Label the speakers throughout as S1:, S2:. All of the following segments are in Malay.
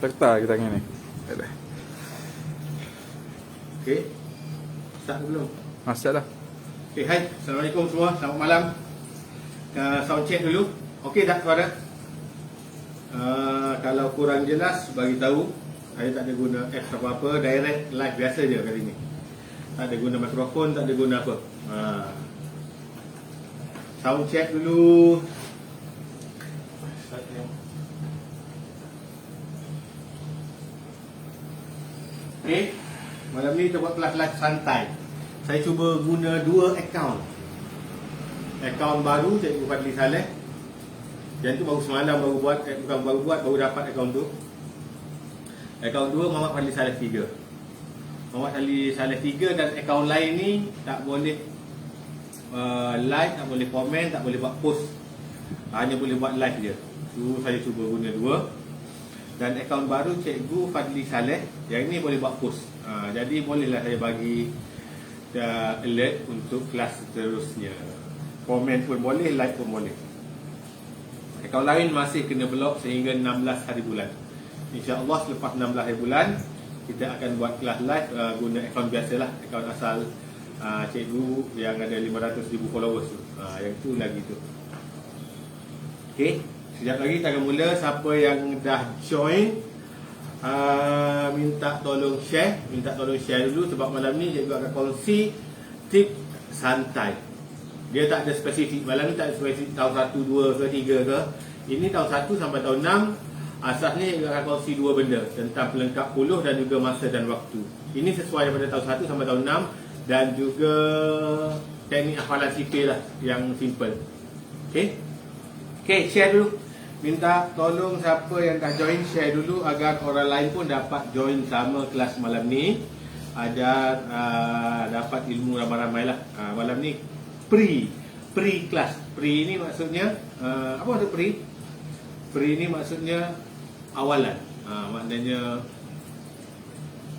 S1: Terta ke tangan ni. Ada.
S2: Okey. Start belum?
S1: Masuk dah.
S2: Okey, hai. Assalamualaikum semua. Selamat malam. Sound check dulu. Okey tak suara? Kalau kurang jelas bagi tahu. Saya tak ada guna apps apa-apa, direct live biasa je kali ni. Tak ada guna mikrofon, tak ada guna apa. Sound check dulu. Okay, malam ni kita buat kelas live santai. Saya cuba guna dua akaun. Akaun baru Cikgu Fadli Saleh. Yang tu baru semalam baru buat, bukan baru buat, baru dapat akaun tu. Akaun dua Muhammad Fadli Saleh 3. Muhammad Fadli Saleh 3 dan akaun lain ni tak boleh like, tak boleh komen, tak boleh buat post. Hanya boleh buat live je. Tu saya cuba guna dua. Dan akaun baru Cikgu Fadli Saleh, yang ni boleh buat post. Jadi bolehlah saya bagi alert untuk kelas seterusnya. Komen pun boleh, like pun boleh. Akaun lain masih kena block sehingga 16 hari bulan. InsyaAllah selepas 16 hari bulan kita akan buat kelas live guna akaun biasalah, akaun asal cikgu yang ada 500,000 followers tu. Yang tu lagi tu. Okey, sekejap lagi kita akan mula. Siapa yang dah join, minta tolong share dulu sebab malam ni cikgu akan kongsi tip santai. Dia tak ada spesifik. Malam ni tak ada spesifik tahun 1, 2 ke 3 ke. Ini tahun 1 sampai tahun 6. Asasnya cikgu akan kongsi dua benda tentang pelengkap puluh dan juga masa dan waktu. Ini sesuai daripada tahun 1 sampai tahun 6. Dan juga teknik hafalan sipil lah yang simple. Okay, share dulu. Minta tolong siapa yang dah join share dulu agar orang lain pun dapat join sama kelas malam ni. Agar dapat ilmu ramai-ramai lah. Malam ni pre class. Pre ni maksudnya apa maksud pre? Pre ni maksudnya awalan. Maknanya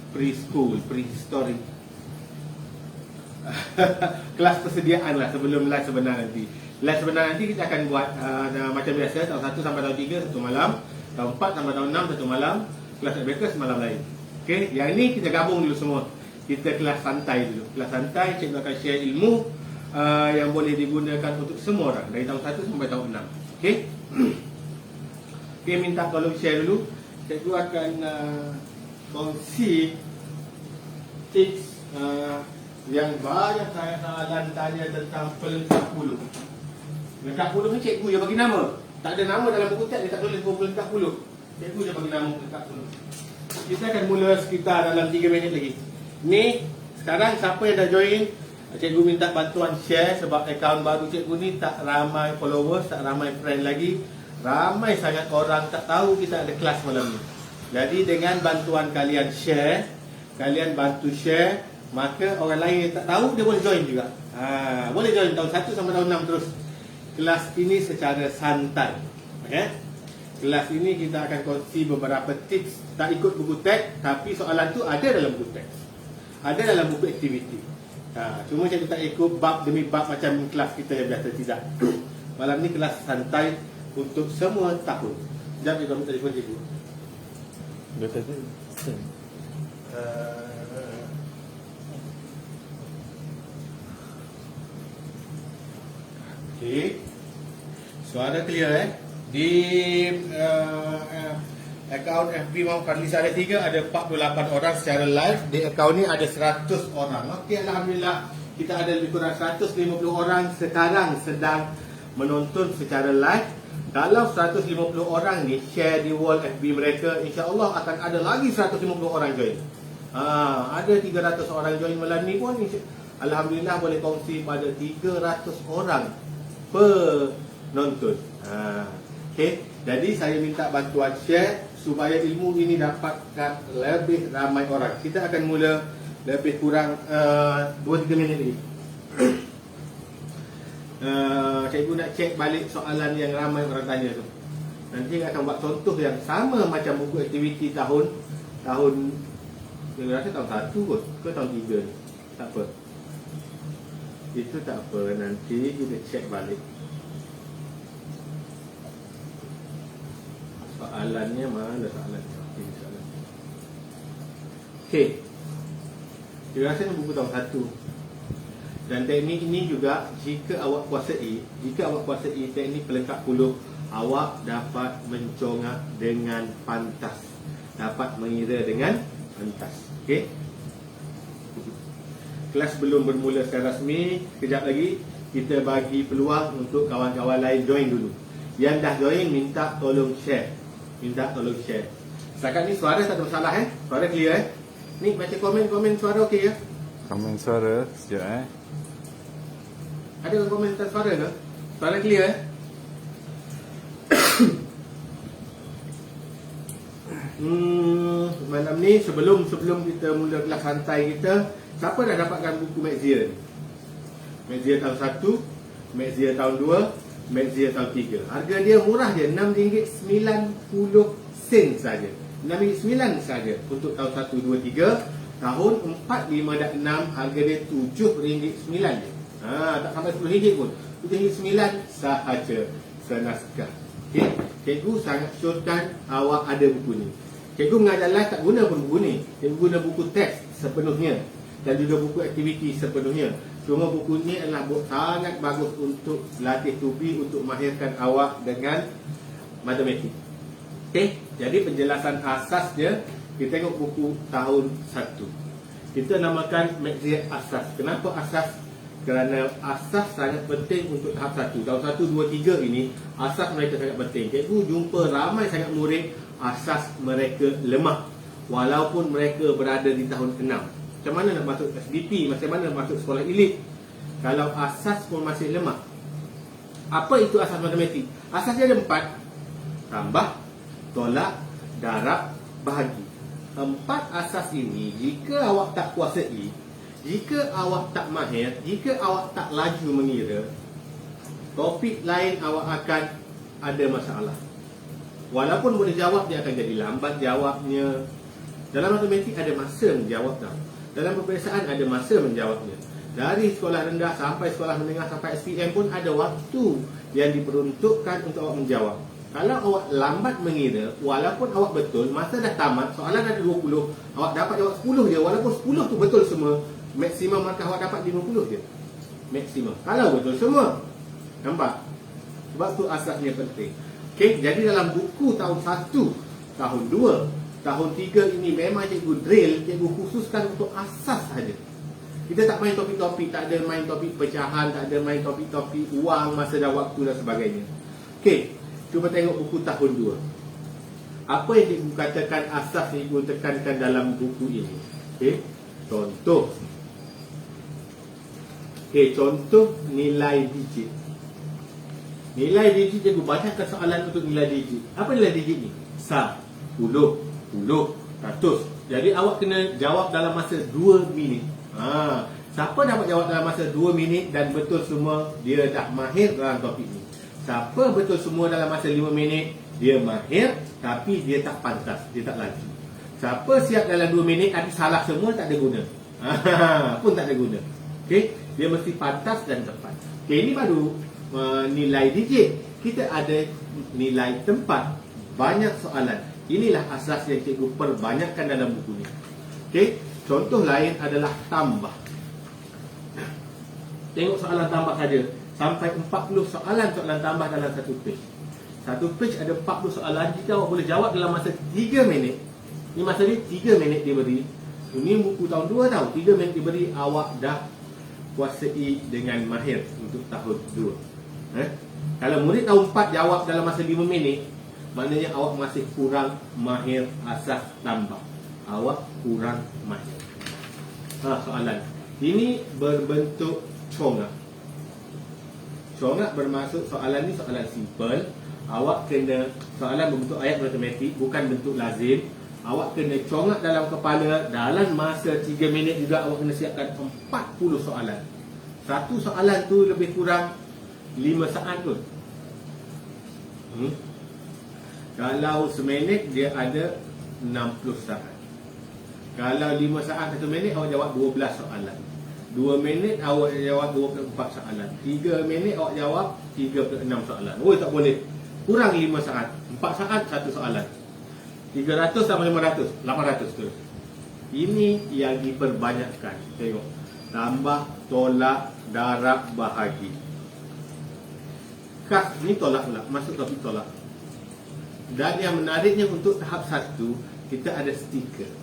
S2: preschool, prehistory. Kelas persediaan lah sebelum live sebenar nanti. Live sebenar nanti kita akan buat macam biasa. Tahun 1 sampai tahun 3 satu malam. Tahun 4 sampai tahun 6 satu malam. Kelas Abacus malam lain. Okay, yang ni kita gabung dulu semua. Kita kelas santai dulu. Kelas santai, cikgu akan share ilmu yang boleh digunakan untuk semua orang dari tahun 1 sampai tahun 6. Okay. Okay, minta tolong share dulu. Cikgu akan kongsi tips yang banyak saya salah tanya tentang pelengkap puluh. Pelengkap puluh ni cikgu yang bagi nama. Tak ada nama dalam buku teks, dia tak tulis pelengkap puluh. Cikgu yang bagi nama pelengkap puluh. Kita akan mula sekitar dalam 3 minit lagi. Ni sekarang siapa yang dah join, cikgu minta bantuan share sebab akaun baru cikgu ni tak ramai followers, tak ramai friend lagi. Ramai sangat orang tak tahu kita ada kelas malam ni. Jadi dengan bantuan kalian share, kalian bantu share, maka orang lain yang tak tahu dia boleh join juga. Boleh join tahun 1 sampai tahun 6 terus. Kelas ini secara santai. Okay? Kelas ini kita akan kongsi beberapa tips. Tak ikut buku teks, tapi soalan tu ada dalam buku teks. Ada dalam buku aktiviti. Cuma saya tak ikut bab demi bab macam kelas kita yang biasa, tidak. Malam ni kelas santai untuk semua tahun. Sekejap kita ambil telefon cikgu.
S1: Dia kata
S2: okay. Suara clear Di akaun FB Muhammad Fadli Saleh 3 ada 48 orang secara live. Di akaun ni ada 100 orang. Okey, alhamdulillah kita ada lebih kurang 150 orang sekarang sedang menonton secara live. Kalau 150 orang ni share di wall FB mereka, insya-Allah akan ada lagi 150 orang join. Ada 300 orang join malam ni pun, alhamdulillah boleh kongsi pada 300 orang penonton. Okey, jadi saya minta bantuan share supaya ilmu ini dapatkan lebih ramai orang. Kita akan mula lebih kurang 2-3 minit lagi. Cikgu nak cek balik soalan yang ramai orang tanya tu. Nanti akan buat contoh yang sama macam buku aktiviti tahun saya rasa tahun 1 kot ke tahun 3 ni. Tak apa. Itu tak apa, nanti kita cek balik. Soalannya mana soalannya? Ini soalan. Okey. Dia rasa ni buku tahun 1. Dan teknik ini juga jika awak kuasai teknik pelengkap puluh, awak dapat mencongak dengan pantas, dapat mengira dengan pantas. Okey. Kelas belum bermula secara rasmi. Kejap lagi kita bagi peluang untuk kawan-kawan lain join dulu. Yang dah join minta tolong share. Setakat ni suara tak ada masalah Suara clear Ni baca komen suara okey ya?
S1: Komen suara sekejap
S2: Ada komen tentang suara ke? Suara clear Malam ni sebelum kita mula kelas santai kita, siapa dah dapatkan buku Maxzia ni? Maxzia tahun 1, Maxzia tahun 2, Maxzia tahun 3. Harga dia murah je, RM6.90 saja. RM6.9 saja untuk tahun 1, 2, 3. Tahun 4, 5 dan 6 harga dia RM7.9 je. Tak sampai RM10 pun. RM7.9 sahaja senaskah. Okay. Cikgu sangat syorkan awak ada buku ni. Cikgu mengajar live tak guna pun buku ni. Cikgu guna buku teks sepenuhnya dan juga buku aktiviti sepenuhnya. Cuma buku ni adalah sangat bagus untuk latih tubi, untuk mahirkan awak dengan matematik. Okey, jadi penjelasan asas dia, kita tengok buku tahun 1. Kita namakan Maxzia Asas. Kenapa asas? Kerana asas sangat penting untuk tahap 1. Tahun 1, 2, 3 ini asas mereka sangat penting. Cikgu jumpa ramai sangat murid asas mereka lemah walaupun mereka berada di tahun 6. Macam mana nak masuk SDP, macam mana nak masuk sekolah elit kalau asas pun masih lemah? Apa itu asas matematik? Asas dia ada 4. Tambah, tolak, darab, bahagi. 4 asas ini jika awak tak kuasai, jika awak tak mahir, jika awak tak laju mengira, topik lain awak akan ada masalah. Walaupun boleh jawab, dia akan jadi lambat jawabnya. Dalam matematik ada masa menjawab tau. Dalam peperiksaan ada masa menjawabnya. Dari sekolah rendah sampai sekolah menengah sampai SPM pun ada waktu yang diperuntukkan untuk awak menjawab. Kalau awak lambat mengira, walaupun awak betul, masa dah tamat, soalan ada 20, awak dapat jawab 10 je. Walaupun 10 tu betul semua, maksimum markah awak dapat 50 je. Maksimum. Kalau betul semua. Nampak? Sebab tu asasnya penting. Okay, jadi dalam buku tahun 1, tahun 2, tahun 3 ini memang cikgu drill, cikgu khususkan untuk asas saja. Kita tak main topik-topik, tak ada main topik pecahan, tak ada main topik-topik wang, masa dan waktu dan sebagainya. Okay, cuba tengok buku tahun 2. Apa yang cikgu katakan asas yang cikgu tekankan dalam buku ini? Okay, contoh. Okay, contoh nilai digit. Nilai digit, cikgu bacakan soalan untuk nilai digit. Apa nilai digit ni? 10, 10, 100. Jadi awak kena jawab dalam masa 2 minit. Siapa dapat jawab dalam masa 2 minit dan betul semua, dia dah mahir dalam topik ni. Siapa betul semua dalam masa 5 minit, dia mahir tapi dia tak pantas, dia tak laju. Siapa siap dalam 2 minit tapi salah semua, tak ada guna. Pun tak ada guna. Okay? Dia mesti pantas dan tepat. Okay, ini baru nilai digit. Kita ada nilai tempat, banyak soalan. Inilah asas yang cikgu perbanyakkan dalam buku ni. Okey, contoh lain adalah tambah. Tengok soalan tambah saja. Sampai 40 soalan tambah dalam satu page. Satu page ada 40 soalan. Jika awak boleh jawab dalam masa 3 minit. Ni masa ni 3 minit diberi. Ini buku tahun 2 tau. 3 minit diberi, awak dah kuasai dengan mahir untuk tahun 2. Kalau murid tahun 4 jawab dalam masa 5 minit, maknanya awak masih kurang mahir asas tambah. Awak kurang mahir. Soalan ini berbentuk congak. Congak bermaksud soalan ni soalan simple. Awak kena, soalan berbentuk ayat matematik, bukan bentuk lazim. Awak kena congak dalam kepala. Dalam masa 3 minit juga awak kena siapkan 40 soalan. Satu soalan tu lebih kurang 5 saat pun. Kalau seminit dia ada 60 saat. Kalau 5 saat 1 minit, awak jawab 12 soalan. 2 minit awak jawab 24 soalan. 3 minit awak jawab 36 soalan. Oh, tak boleh. Kurang 5 saat. 4 saat 1 soalan. 300 sama 500, 800 terus. Ini yang diperbanyakkan. Tengok. Tambah, tolak, darab, bahagi. Kas ni tolak pula, masuk topik tolak. Dan yang menariknya untuk tahap 1, kita ada stiker.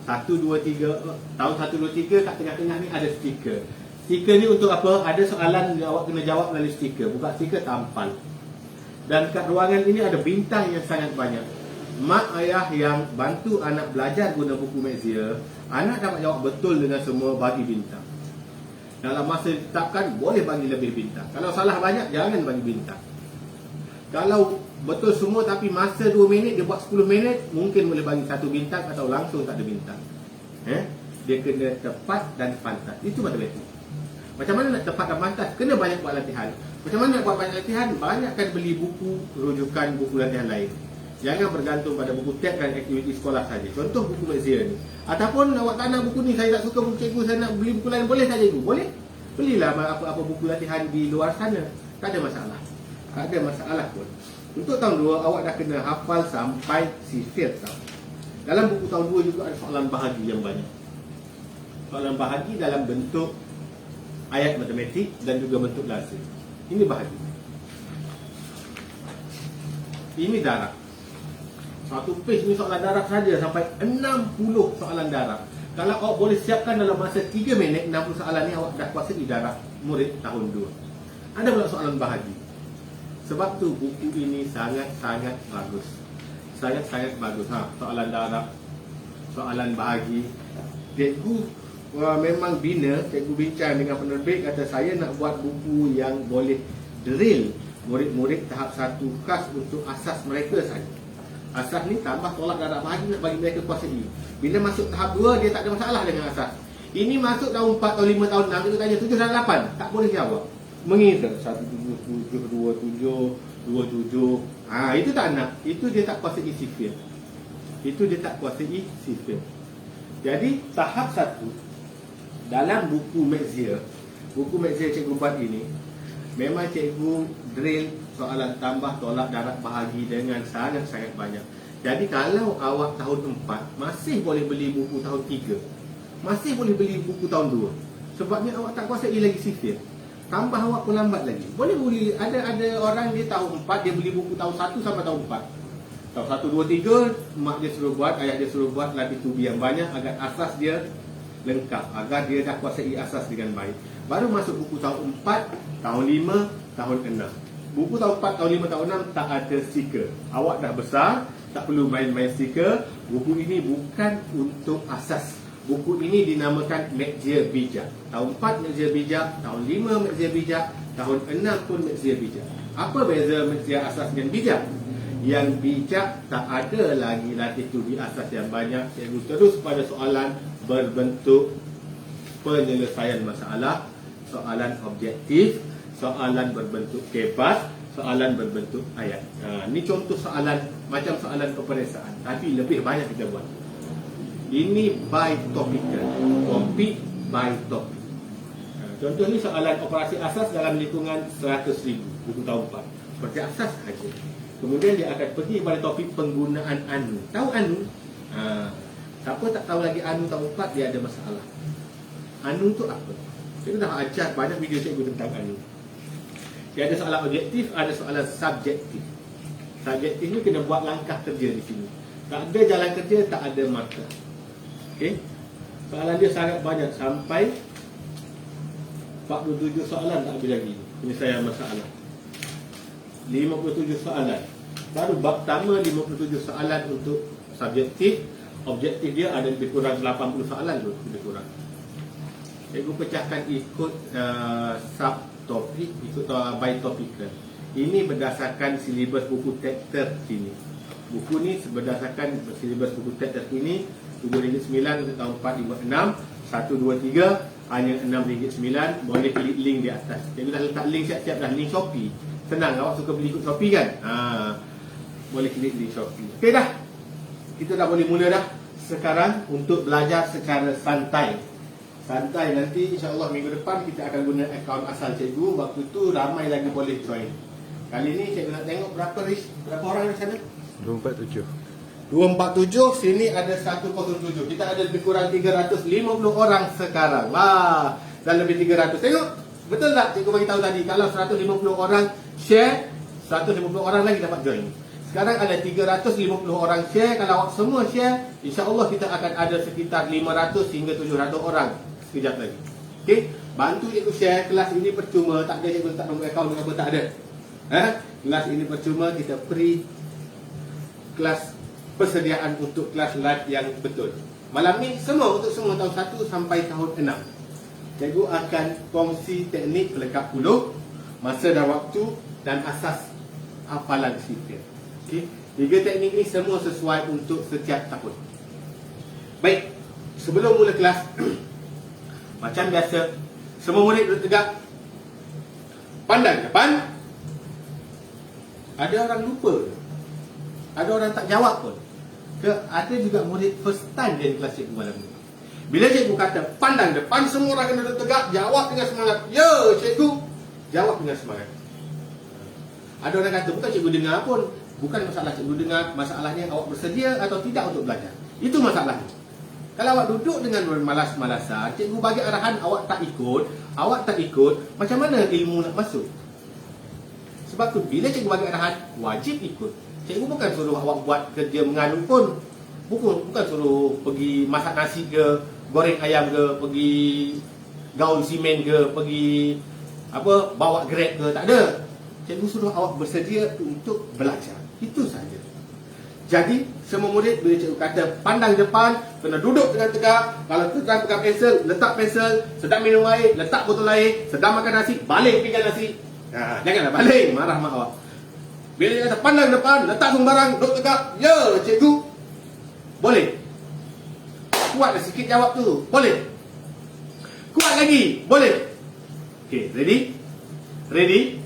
S2: 1, 2, 3, tahun 1, 2, 3 kat tengah-tengah ni ada stiker. Stiker ni untuk apa? Ada soalan yang awak kena jawab melalui stiker. Buka stiker, tampal. Dan kat ruangan ini ada bintang yang sangat banyak. Mak ayah yang bantu anak belajar guna buku Maxzia, anak dapat jawab betul dengan semua, bagi bintang. Dalam masa ditetapkan, boleh bagi lebih bintang. Kalau salah banyak, jangan bagi bintang. Kalau betul semua tapi masa 2 minit, dia buat 10 minit, mungkin boleh bagi 1 bintang atau langsung tak ada bintang. Dia kena tepat dan pantas. Itu matematik. Macam mana nak tepat dan pantas? Kena banyak buat latihan. Macam mana nak buat banyak latihan? Banyakkan beli buku rujukan, buku latihan lain. Jangan bergantung pada buku teks dan aktiviti sekolah saja. Contoh buku Maxzia ni. Ataupun awak tak nak buku ni, saya tak suka buku cikgu, saya nak beli buku lain, boleh tak cikgu? Boleh. Belilah apa-apa buku latihan di luar sana. Tak ada masalah. Tak ada masalah pun. Untuk tahun 2, awak dah kena hafal sampai sifir tau. Dalam buku tahun 2 juga ada soalan bahagi yang banyak. Soalan bahagi dalam bentuk ayat matematik dan juga bentuk lazim. Ini bahagi. Ini darab. Satu page ni soalan darab saja sampai 60 soalan darab. Kalau awak boleh siapkan dalam masa 3 minit 60 soalan ni, awak dah kuasai darab murid tahun 2. Ada pula soalan bahagi. Sebab tu buku ini sangat-sangat bagus. Sangat-sangat bagus. Soalan darab, soalan bahagi. Cikgu memang bina, cikgu bincang dengan penerbit, kata saya nak buat buku yang boleh drill murid-murid tahap 1 khas untuk asas mereka saja. Asas ni tambah, tolak, darab, bahagi nak bagi mereka kuasai. Bila masuk tahap 2, dia tak ada masalah dengan asas. Ini masuk tahun 4, tahun 5, tahun 6, kita tanya 7 dan 8, tak boleh jawab. Mengira 1, 7, 2, 7, 2, 7. Itu tak nak. Itu dia tak kuasai sifir. Itu dia tak kuasai sifir. Jadi tahap 1 dalam buku Maxzia cikgu buat ini, memang cikgu drill soalan tambah, tolak, darab, bahagi dengan sangat-sangat banyak. Jadi kalau awak tahun 4 masih boleh beli buku tahun 3, masih boleh beli buku tahun 2. Sebabnya awak tak kuasai lagi sifir. Tambah awak pun lambat lagi. Boleh beli, ada orang dia tahun 4 dia beli buku tahun 1 sampai tahun 4. Tahun 1, 2, 3 mak dia suruh buat, ayah dia suruh buat latih tubi yang banyak agar asas dia lengkap, agar dia dah kuasai asas dengan baik. Baru masuk buku tahun 4, tahun 5, tahun 6. Buku tahun 4, tahun 5, tahun 6 tak ada stiker. Awak dah besar, tak perlu main-main stiker. Buku ini bukan untuk asas. Buku ini dinamakan Maxzia Bijak. Tahun 4 Maxzia Bijak, tahun 5 Maxzia Bijak, tahun 6 pun Maxzia Bijak. Apa beza Maxzia asas dengan bijak? Yang bijak tak ada lagi latih tubi asas yang banyak. Cikgu terus pada soalan berbentuk penyelesaian masalah, soalan objektif, soalan berbentuk bebas, soalan berbentuk ayat. Ini contoh soalan, macam soalan peperiksaan, tapi lebih banyak kita buat. Ini by topical, topik by topik. Contoh ni soalan operasi asas dalam lingkungan 100,000, buku tahun 4. Seperti asas saja. Kemudian dia akan pergi pada topik penggunaan anu. Tahu anu? Siapa tak tahu lagi anu tahun 4, dia ada masalah. Anu tu apa? Saya dah ajar banyak video cikgu tentang anu. Dia ada soalan objektif, ada soalan subjektif. Subjektif ni kena buat langkah kerja di sini. Tak ada jalan kerja, tak ada markah. Okey. Soalan dia sangat banyak, sampai 47 soalan tak habis lagi penyelesaian masalah. 57 soalan. Baru bab pertama 57 soalan untuk subjektif. Objektif dia ada lebih kurang 80 soalan tu, lebih kurang. Cikgu pecahkan ikut subtopik, ikut by topical. Ini berdasarkan silibus buku teks terkini. Buku ni berdasarkan silibus buku teks terkini. RM7.9 untuk tahun 4, 5, 6. 1, 2, 3 hanya RM6.9. Boleh klik link di atas. Cikgu dah letak link siap-siap dah, link Shopee. Senang, awak suka beli ikut Shopee kan? Boleh klik link Shopee. Okey dah. Kita dah boleh mula dah sekarang untuk belajar secara santai. Santai, nanti insya-Allah minggu depan kita akan guna akaun asal cikgu. Waktu tu ramai lagi boleh join. Kali ni cikgu nak tengok berapa orang di sana?
S1: 247.
S2: 247, sini ada 107. Kita ada lebih kurang 350 orang sekarang. Wah, dan lebih 300. Tengok, betul tak cikgu bagi tahu tadi kalau 150 orang share, 150 orang lagi dapat join. Sekarang ada 350 orang share. Kalau awak semua share, insya-Allah kita akan ada sekitar 500 hingga 700 orang sekejap lagi. Okey, bantu cikgu share. Kelas ini percuma, tak ada cikgu letak nombor akaun apa, tak ada. Kelas ini percuma, kita free kelas persediaan untuk kelas live yang betul. Malam ni semua untuk semua tahun 1 sampai tahun 6. Cikgu akan kongsi teknik pelengkap huruf, masa dan waktu dan asas hafalan sifir. Okey, 3 teknik ni semua sesuai untuk setiap tahun. Baik, sebelum mula kelas macam biasa, semua murid duduk tegak, pandang depan. Ada orang lupa, ada orang tak jawab pun. Ada juga murid first time dia di kelas cikgu malam ni. Bila cikgu kata pandang depan, semua orang kena duduk tegak, jawab dengan semangat. Ya cikgu, jawab dengan semangat. Ada orang kata bukan cikgu dengar pun. Bukan masalah cikgu dengar, masalahnya awak bersedia atau tidak untuk belajar. Itu masalahnya. Kalau awak duduk dengan bermalas-malasan, cikgu bagi arahan awak tak ikut, macam mana ilmu nak masuk? Sebab tu bila cikgu bagi arahan, wajib ikut. Cikgu bukan suruh awak buat kerja mengandung pun. Bukan suruh pergi masak nasi ke, goreng ayam ke, pergi gaul simen ke, pergi bawa grab ke, tak ada. Cikgu suruh awak bersedia untuk belajar. Itu saja. Jadi semua murid bila cikgu kata pandang depan, kena duduk dengan tegak. Kalau sedang pegang pensel, letak pensel. Sedang minum air, letak botol air. Sedang makan nasi, baling pinggan nasi. Janganlah baling, marah mak awak. Bila dia kata pandang depan, letak sembarang, duduk tegak. Ya cikgu, boleh. Kuatlah sikit jawab tu, boleh. Kuat lagi, boleh. Okay, ready?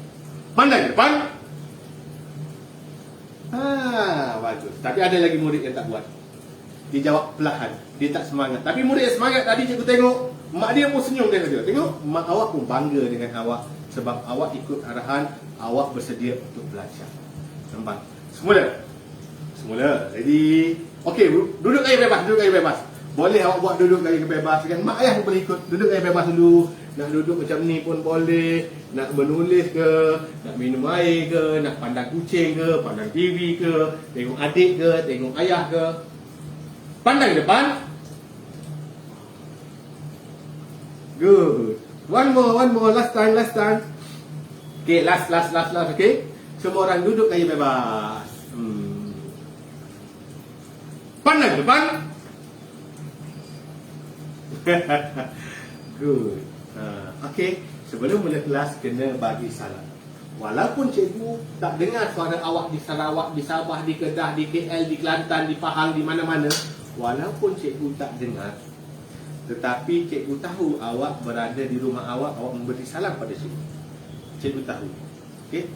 S2: Pandang depan. Bagus. Tapi ada lagi murid yang tak buat. Dia jawab perlahan, dia tak semangat. Tapi murid yang semangat tadi cikgu tengok, mak dia pun senyum dia saja. Tengok, mak awak pun bangga dengan awak. Sebab awak ikut arahan, awak bersedia untuk belajar. Nampak? Semula. Ready? Okey, duduk gaya bebas. Boleh awak buat duduk gaya bebas kan? Mak ayah pun boleh ikut. Duduk gaya bebas dulu. Nak duduk macam ni pun boleh. Nak menulis ke, nak minum air ke, nak pandang kucing ke, pandang TV ke, tengok adik ke, tengok ayah ke. Pandang depan. Good. One more, last time. Okay, last, okay. Semua orang duduk gaya bebas. Pandang depan. Good. Okay, sebelum mula kelas kena bagi salam. Walaupun cikgu tak dengar suara awak di Sarawak, di Sabah, di Kedah, di KL, di Kelantan, di Pahang, di mana-mana. Walaupun cikgu tak dengar, tetapi cikgu tahu awak berada di rumah awak memberi salam pada cikgu. Cikgu tahu. Okey?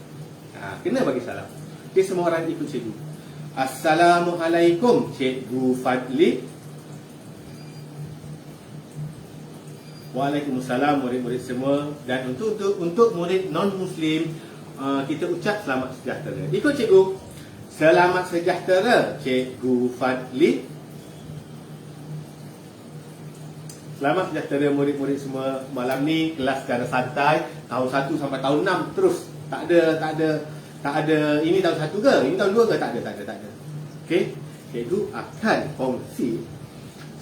S2: Kena bagi salam. Okey, semua orang ikut cikgu. Assalamualaikum Cikgu Fadli. Waalaikumsalam murid-murid semua. Dan untuk murid non-Muslim, kita ucap selamat sejahtera. Ikut cikgu. Selamat sejahtera Cikgu Fadli. Selamat sejahtera murid-murid semua. Malam ni kelas secara santai, tahun 1 sampai tahun 6 terus. Tak ada ini tahun 1 ke? Ini tahun 2 ke? Tak ada. Okey. Cikgu akan kongsi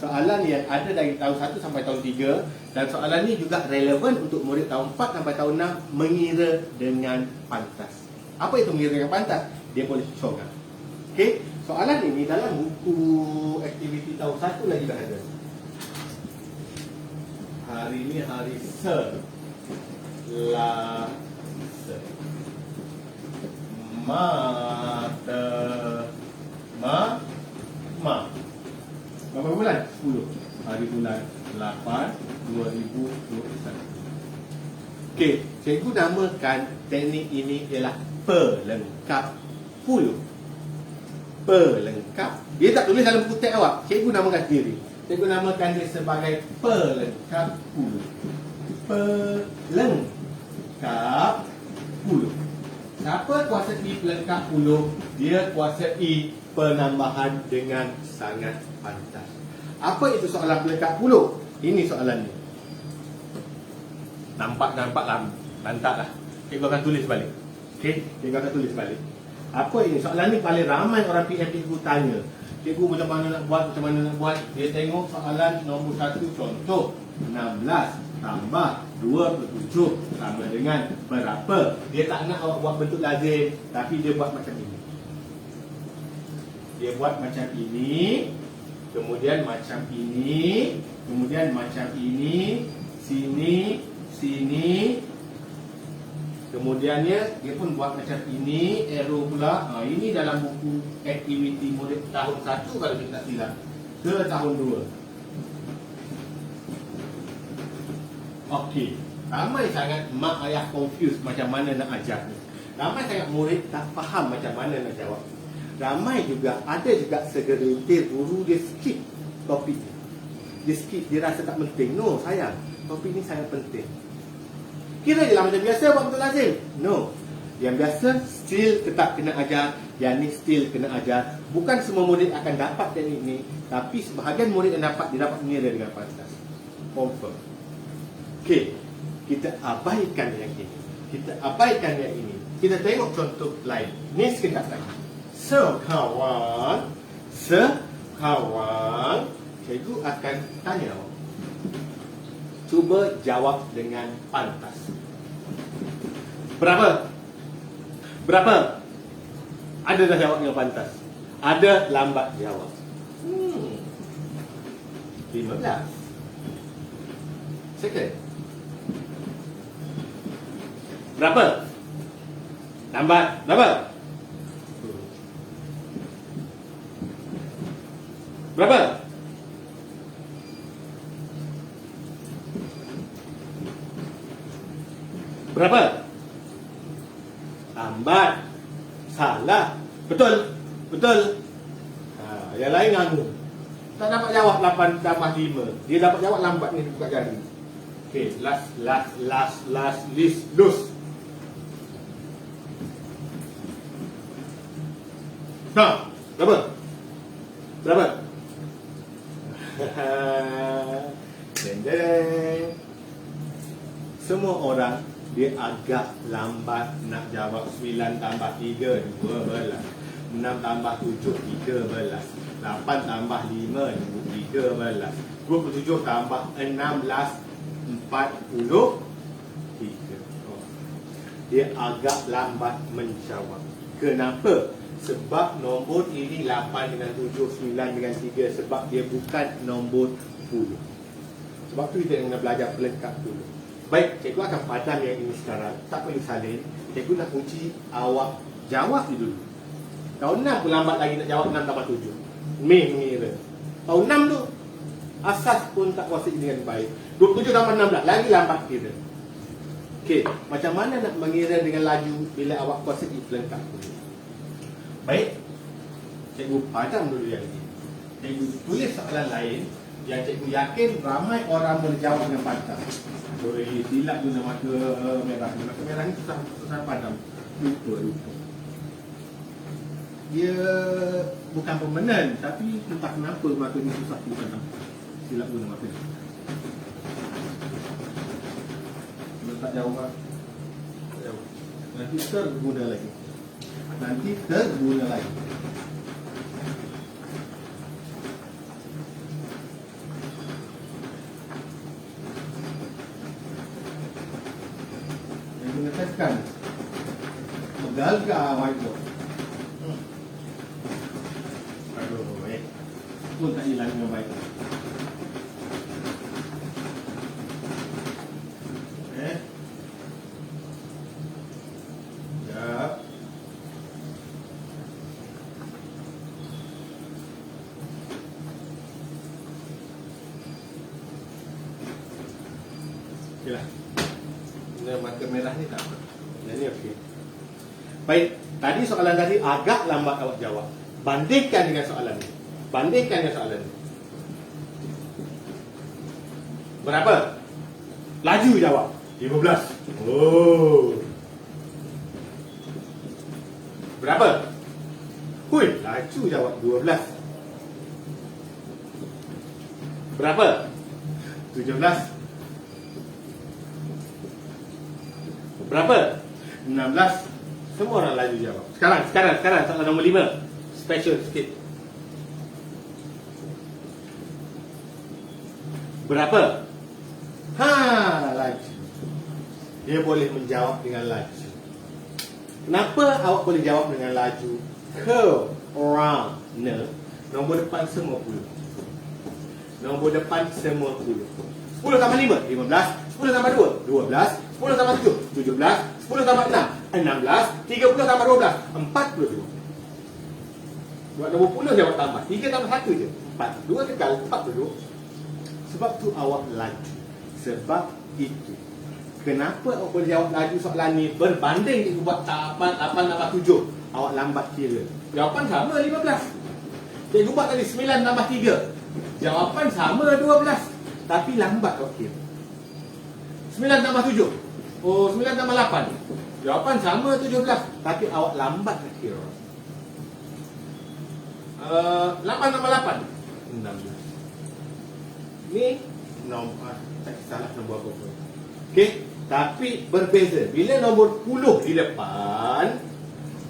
S2: soalan yang ada dari tahun 1 sampai tahun 3, dan soalan ni juga relevan untuk murid tahun 4 sampai tahun 6 mengira dengan pantas. Apa itu mengira dengan pantas? Dia boleh contoh. Okey. Soalan ini dalam buku aktiviti tahun 1 lagi dah ada. Hari ni hari Selasa. Berapa bulan? 10. Hari bulan 8 2021. Okey, cikgu namakan teknik ini ialah pelengkap huruf. Pelengkap. Dia tak tulis dalam buku teks awak. Cikgu namakan sendiri. Cikgu namakan dia sebagai pelengkap huruf. Pelengkap huruf. Siapa kuasai pelengkap huruf? Dia kuasai penambahan dengan sangat pantas. Apa itu soalan pelengkap huruf? Ini soalan ni. Nampak lah, lantak lah. Cikgu akan tulis balik. Okey, cikgu akan tulis balik. Apa ini? Soalan ni paling ramai orang PM cikgu tanya. Cikgu macam mana nak buat? Dia tengok soalan nombor 1 contoh. 16 tambah 27 sama dengan berapa? Dia tak nak awak buat bentuk lazim, tapi dia buat macam ini. Dia buat macam ini, kemudian macam ini, kemudian macam ini, sini, sini. Kemudiannya dia pun buat macam ini, arrow pula. Ini dalam buku aktiviti murid tahun 1 kalau kita tak silap, ke tahun 2. Okey, ramai sangat mak ayah confused macam mana nak ajar ni. Ramai sangat murid tak faham macam mana nak jawab. Ramai juga, ada juga segelintir guru dia skip topik ni. Dia skip, dia rasa tak penting. No, sayang, topik ni sangat penting. Kira je lah macam biasa buat betul lazim. No, yang biasa still tetap kena ajar. Yang ni still kena ajar. Bukan semua murid akan dapat teknik ni, tapi sebahagian murid yang dapat, dia dapat mengira dengan pantas. Confirm. Okey, kita abaikan yang ini. Kita tengok contoh lain. Ni sekejap lagi. Sekawan, cikgu akan tanya awak. Cuba jawab dengan pantas. Berapa? Ada dah jawab dengan pantas? Ada lambat jawab? 15 second. Berapa? Lambat. Berapa? Berapa? Berapa? Lambat. Salah. Betul. Yang lain nganggu. Tak dapat jawab 8 tambah 5. Dia dapat jawab lambat ni buka jari. Okey, last list loose. Berapa? Deng. Semua orang dia agak lambat nak jawab 9 tambah 3 12. 6 tambah 7 13. 8 tambah 5 13. 27 tambah 16 43. Dia agak lambat menjawab. Kenapa? Sebab nombor ini 8 dengan 7, 9 dengan 3. Sebab dia bukan nombor 10. Sebab tu kita kena belajar pelengkap dulu. Baik, cikgu akan padam yang ini sekarang. Tak perlu salin. Cikgu nak uji awak jawab dulu. Tahun 6 pun lambat lagi nak jawab 6 tambah 7. Mengira. Tahun 6 tu asas pun tak kuasai dengan baik. 27 tambah 16 lagi lambat kira. Okey, macam mana nak mengira dengan laju bila awak kuasai pelengkap dulu? Baik, cikgu padam dulu yang ini. Cikgu tulis soalan lain yang cikgu yakin ramai orang boleh jawab dengan pantas. Sorry, silap guna mata merah. Mata merah ni susah padam. Lupa. Dia bukan permanen, tapi entah kenapa mata ni susah dipadam. Silap guna mata ni. Kalau tak jawab, nanti terguna lagi. Yang mengatakan Megalga whiteboard. Aduh, pun tak hilang dengan baik. Sekejap. Okeylah. Guna marker merah ni tak apa. Yang ni okey. Baik, tadi soalan tadi agak lambat awak jawab. Bandingkan dengan soalan ni. Berapa? Laju jawab. 15. Oh. Berapa? Hui, laju jawab 12. Berapa? 17. Berapa? 16. Semua orang laju jawab. Sekarang soalan nombor 5. Special sikit. Berapa? Laju. Dia boleh menjawab dengan laju. Kenapa awak boleh jawab dengan laju? Curve, round, nombor depan semua puluh. Nombor depan semua puluh. 10 tambah 5, 15. 10 tambah 2, 12. 10 tambah 7, 17. 10 tambah 6, 16. 30 tambah 12, 42. Buat nombor puluh jawab tambah. 3 tambah 1 je, 4. 2 kekal, 42. Sebab tu awak laju. Sebab itu, kenapa awak boleh jawab laju soalan ni berbanding cikgu buat 8 tambah 7? Awak lambat kira. Jawapan sama 15. Cikgu buat tadi 9 tambah 3. Jawapan sama 12. Tapi lambat awak kira. 9 tambah 7. 9 tambah 8. Jawapan sama 17. Tapi awak lambat nak kira. 8 tambah 8. 16. Ni nombor, tak salah nombor apa pun. Okey, tapi berbeza. Bila nombor 10 di depan,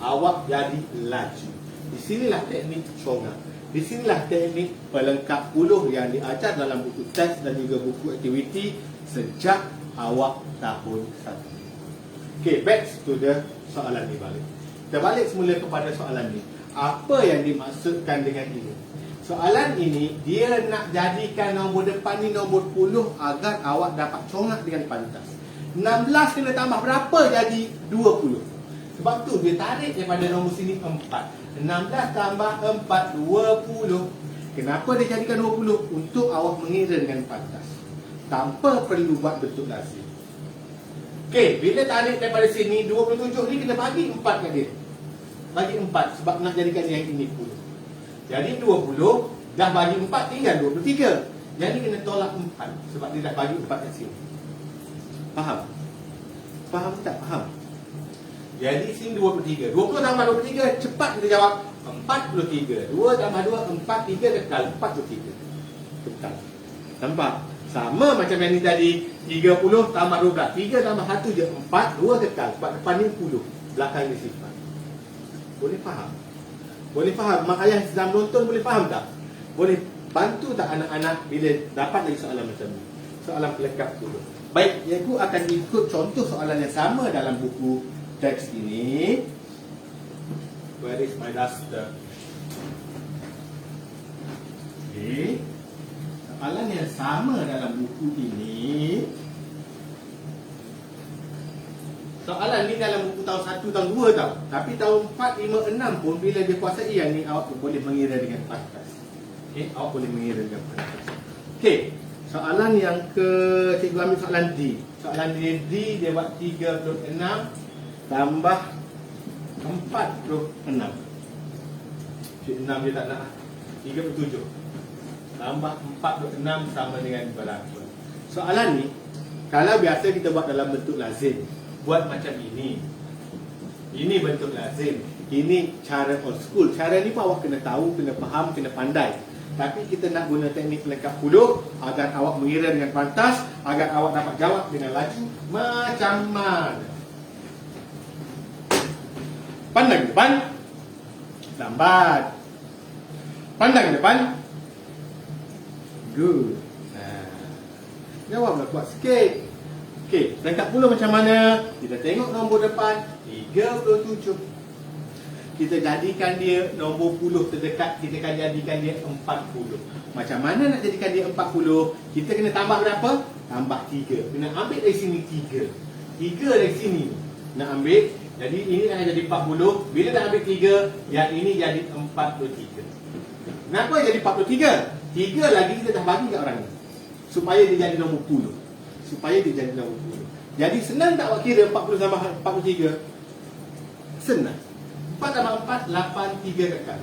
S2: awak jadi laju. Di sinilah teknik congak. Di sinilah teknik pelengkap puluh yang diajar dalam buku teks dan juga buku aktiviti sejak awak tahun 1. Okey, back to the soalan ni balik. Kita balik semula kepada soalan ni. Apa yang dimaksudkan dengan ini? Soalan ini, dia nak jadikan nombor depan ni nombor 10 agar awak dapat congak dengan pantas. 16 kena tambah berapa jadi 20? Sebab tu dia tarik daripada nombor sini 4. 16 tambah 4, 20. Kenapa dia jadikan 20? Untuk awak mengira dengan pantas, tanpa perlu buat bentuk lazim. Okey, bila tarik daripada sini 27 ni kena bagi 4 kat dia. Bagi 4 sebab nak jadikan yang ini 10. Jadi 20 dah bagi 4 tinggal 23. Jadi kena tolak 4 sebab dia dah bagi 4 kat sini. Faham? Faham tak? Faham? Jadi sini 23. 20 tambah 23 cepat kita jawab 43. 2 tambah 2 4, 3 kekal 43. Kekal. Nampak? Sama macam yang ni tadi. 30 tambah 12. 3 tambah 1 je 4, 2 kekal. Sebab depan ni 10, belakang ni sifat. Boleh faham? Boleh faham? Mak ayah sedang nonton boleh faham tak? Boleh bantu tak anak-anak bila dapat lagi soalan macam ni? Soalan pelengkap dulu. Baik, cikgu akan ikut contoh soalan yang sama dalam buku teks ini. Where is my duster? Okay. Soalan yang sama dalam buku ini. Soalan ni dalam buku tahun 1, tahun 2 tau. Tapi tahun 4, 5, 6 pun bila dia kuasai yang ni awak boleh mengira dengan pantas. Okey, awak boleh mengira dengan pantas. Okey, soalan yang ke cikgu ambil soalan D. Soalan D dia buat 36 tambah 46. Cik 6 dia tak nak. 37 tambah 46 sama dengan berapa? Soalan ni kalau biasa kita buat dalam bentuk lazim, buat macam ini. Ini bentuk lazim. Ini cara old school. Cara ni pun awak kena tahu, kena faham, kena pandai. Tapi kita nak guna teknik pelengkap puluh agar awak mengira dengan pantas, agar awak dapat jawab dengan laju macam mana. Pandang ke depan, lambat. Pandang ke depan. Good. Jawablah kuat sikit. Okey, pelengkap puluh macam mana? Kita tengok nombor depan 37. Kita jadikan dia nombor puluh terdekat, kita akan jadikan dia 40. Macam mana nak jadikan dia 40? Kita kena tambah berapa? Tambah 3. Kena ambil dari sini 3. 3 dari sini nak ambil. Jadi ini akan jadi 40. Bila dah ambil 3, yang ini jadi 43. Kenapa jadi 43? 3 lagi kita dah bagi kat orang ni supaya dia jadi nombor puluh. Supaya dia jadi nombor puluh. Jadi senang tak awak kira 40 tambah 43? Senang. 4 tambah 4, 8, 3 kekal.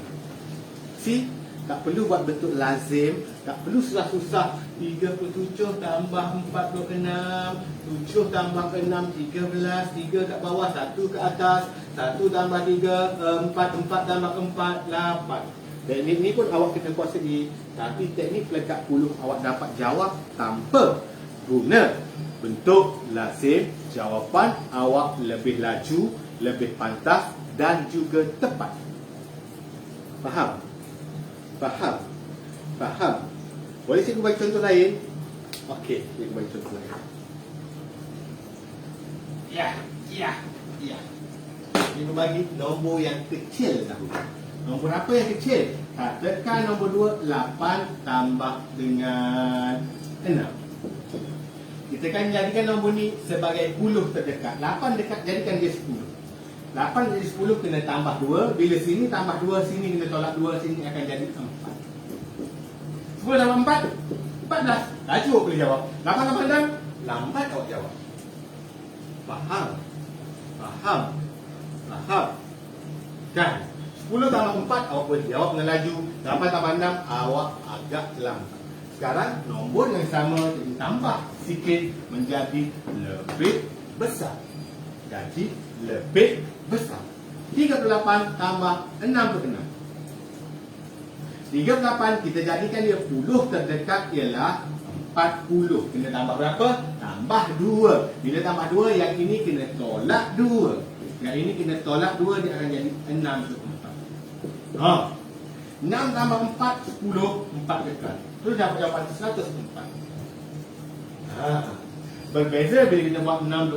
S2: See? Tak perlu buat bentuk lazim, tak perlu susah-susah. 37 tambah 46, 7 tambah 6, 13, 3 kat bawah, 1 ke atas, 1 tambah 3, 4 tambah 4, 8. Teknik ni pun awak kena kuasai. Tapi teknik pelengkap puluh awak dapat jawab tanpa guna bentuk lazim. Jawapan awak lebih laju, lebih pantas dan juga tepat. Faham? Faham? Faham? Boleh cikgu bagi contoh lain? Okey, cikgu bagi contoh lain. Ya. Cikgu bagi nombor yang kecil dahulu. Nombor apa yang kecil? Tekan nombor 2, 8 tambah dengan 6. Kita akan jadikan nombor ni sebagai puluh terdekat. 8 dekat, jadikan dia 10. 8 jadi 10 kena tambah 2. Bila sini tambah 2, sini kena tolak 2, sini akan jadi 4. 10 tambah 4, 14. Laju awak boleh jawab. 8 tambah 6, lambat awak jawab. Faham? Faham? Faham? Kan? 10 tambah 4 awak boleh jawab dengan laju. 8 tambah 6 awak agak lambat. Sekarang nombor yang sama jadi tambah sikit menjadi lebih besar. Jadi lebih besar. 38 tambah 66. 38 kita jadikan dia puluh terdekat ialah 40. Kena tambah berapa? Tambah 2. Bila tambah 2 yang ini kena tolak 2. Yang ini kena tolak 2 dia akan jadi 6 ke 4. 6 tambah 4 10, 4 dekat. Terus dapat jawapan 104. Berbeza bila kita buat 6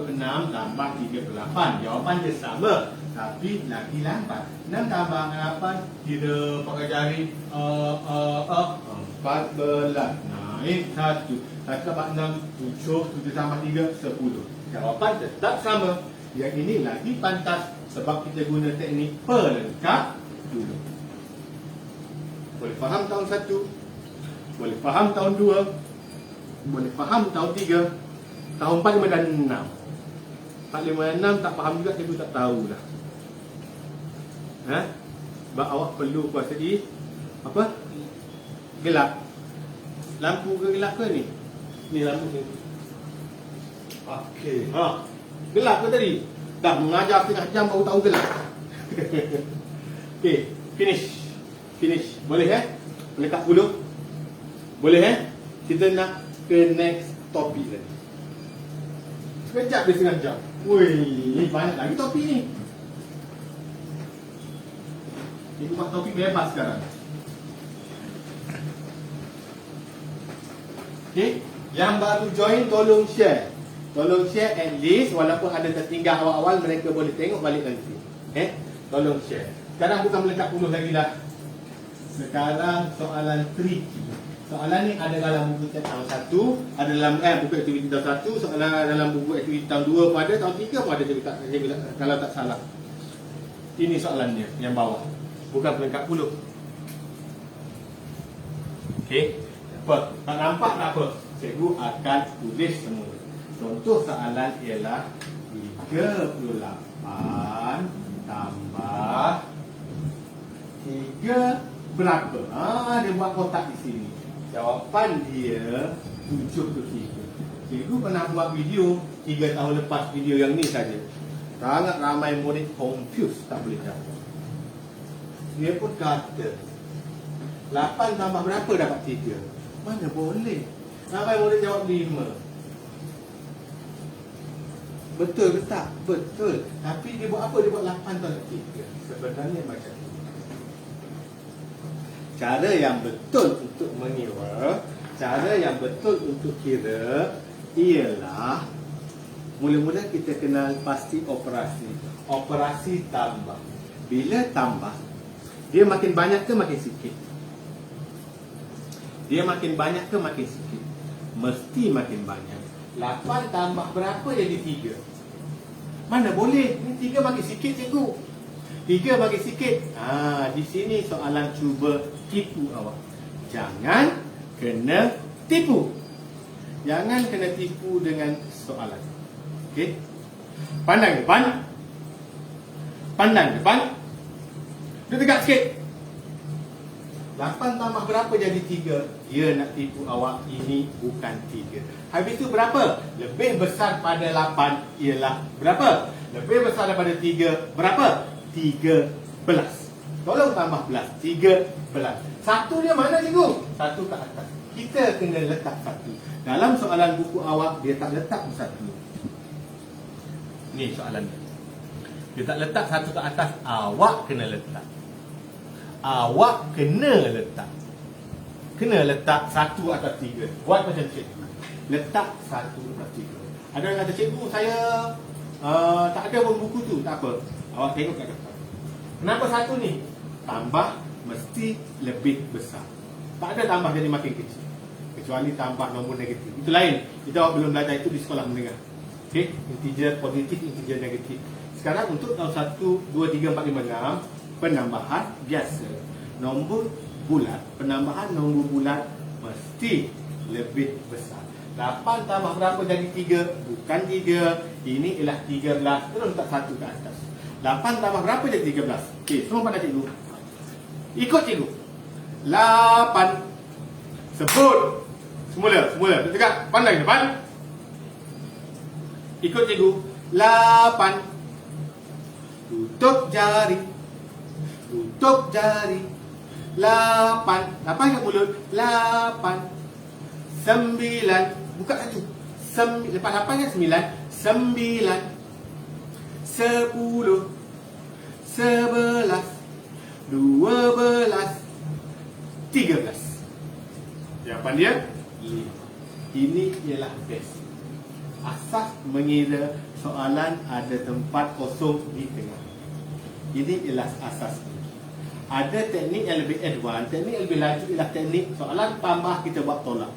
S2: tambah 38. Jawapan dia sama, tapi lagi lambat. 6 tambah 8 kira pakai jari 14. Naik 1. 1 tambah 6 7, 7 tambah 3 10. Jawapan tetap sama. Yang ini lagi pantas sebab kita guna teknik pelengkap dulu. Boleh faham tahun 1, boleh faham tahun 2, boleh faham tahun 3, tahun 4, 5 dan 6. 4, 5 dan 6 tak faham juga, cikgu tak tahu dah. Sebab awak perlu kuasai apa? Gelap. Lampu ke gelap ke ni? Ni lampu ni. Okey. Gelap ke tadi? Dah mengajar setengah jam baru tahu gelap. Okey, finish. Finish. Boleh Pelengkap puluh. Boleh Kita nak ke next topik lagi. Sekejap dia setengah jam. Wih, banyak lagi topik ni. Kita buat topik bebas sekarang. Okay. Yang baru join tolong share. Tolong share at least. Walaupun ada tertinggal awal-awal, mereka boleh tengok balik nanti. Tolong share. Sekarang bukan melengkap puluh lagi dah. Sekarang soalan tricky. Soalan ni ada dalam buku tahun 1, ada dalam buku aktiviti tahun 1, soalan dalam buku aktiviti tahun 2 pun ada, tahun 3 pun ada kalau tak salah. Ini soalannya yang bawah. Bukan pelengkap puluh. Okey. Apa? Tak nampak tak apa? Cikgu akan tulis semua. Contoh soalan ialah 38 tambah 3 berapa? Dia buat kotak di sini. Jawapan dia 7 ke 3. Cikgu pernah buat video 3 tahun lepas video yang ni saja. Sangat ramai murid confused, tak boleh jawab. Dia pun kata 8 tambah berapa dapat 3? Mana boleh? Ramai murid jawab 5. Betul ke tak? Betul. Tapi dia buat apa? Dia buat 8 tolak 3. Sebenarnya macam ni. Cara yang betul untuk mengira, cara yang betul untuk kira ialah mula-mula kita kenal pasti operasi. Operasi tambah. Bila tambah, dia makin banyak ke makin sikit? Dia makin banyak ke makin sikit? Mesti makin banyak. 8 tambah berapa jadi 3? Mana boleh? Ini 3 makin sikit cikgu. 3 bagi sikit. Di sini soalan cuba tipu awak. Jangan kena tipu. Jangan kena tipu dengan soalan. Okey. Pandang depan. Pandang depan. Dia tegak sikit. 8 tambah berapa jadi 3? Dia nak tipu awak, ini bukan 3. Habis tu berapa? Lebih besar pada 8 ialah berapa? Lebih besar daripada 3 berapa? 13. Tolong tambah belas. 13. Satu dia mana cikgu? Satu kat atas. Kita kena letak satu. Dalam soalan buku awak, dia tak letak satu. Ni soalan dia. Dia tak letak satu kat atas. Awak kena letak. Awak kena letak. Kena letak satu atas 3. Buat macam cikgu. Letak satu atas 3. Ada yang kata, cikgu saya tak ada pun buku tu. Tak apa. Awak tengok kat depan. Kenapa satu ni? Tambah mesti lebih besar. Tak ada tambah jadi makin kecil. Kecuali tambah nombor negatif. Itu lain. Kita awak belum belajar itu di sekolah menengah. Okey, integer positif, integer negatif. Sekarang untuk tahun 1, 2, 3, 4, 5, 6 penambahan biasa. Nombor bulat, penambahan nombor bulat mesti lebih besar. 8 tambah berapa jadi 3? Bukan 3. Ini ialah 13. Terus letak 1 ke atas. 8 tambah berapa jadi 13? Okey, semua pada cikgu. Ikut cikgu. 8. Sebut. Semula. Tegak. Pandai depan. Ikut cikgu. 8. Tutup jari. 8. 8 kat mulut. 8. 9. Buka satu. Lepas 8 kan 9. 9. 10. 11. 12. 13. Jawapan dia 5. Ini ialah basic. Asas mengira soalan ada tempat kosong di tengah. Ini ialah asas. Ada teknik yang lebih advance. Teknik yang lebih laju ialah teknik soalan tambah kita buat tolak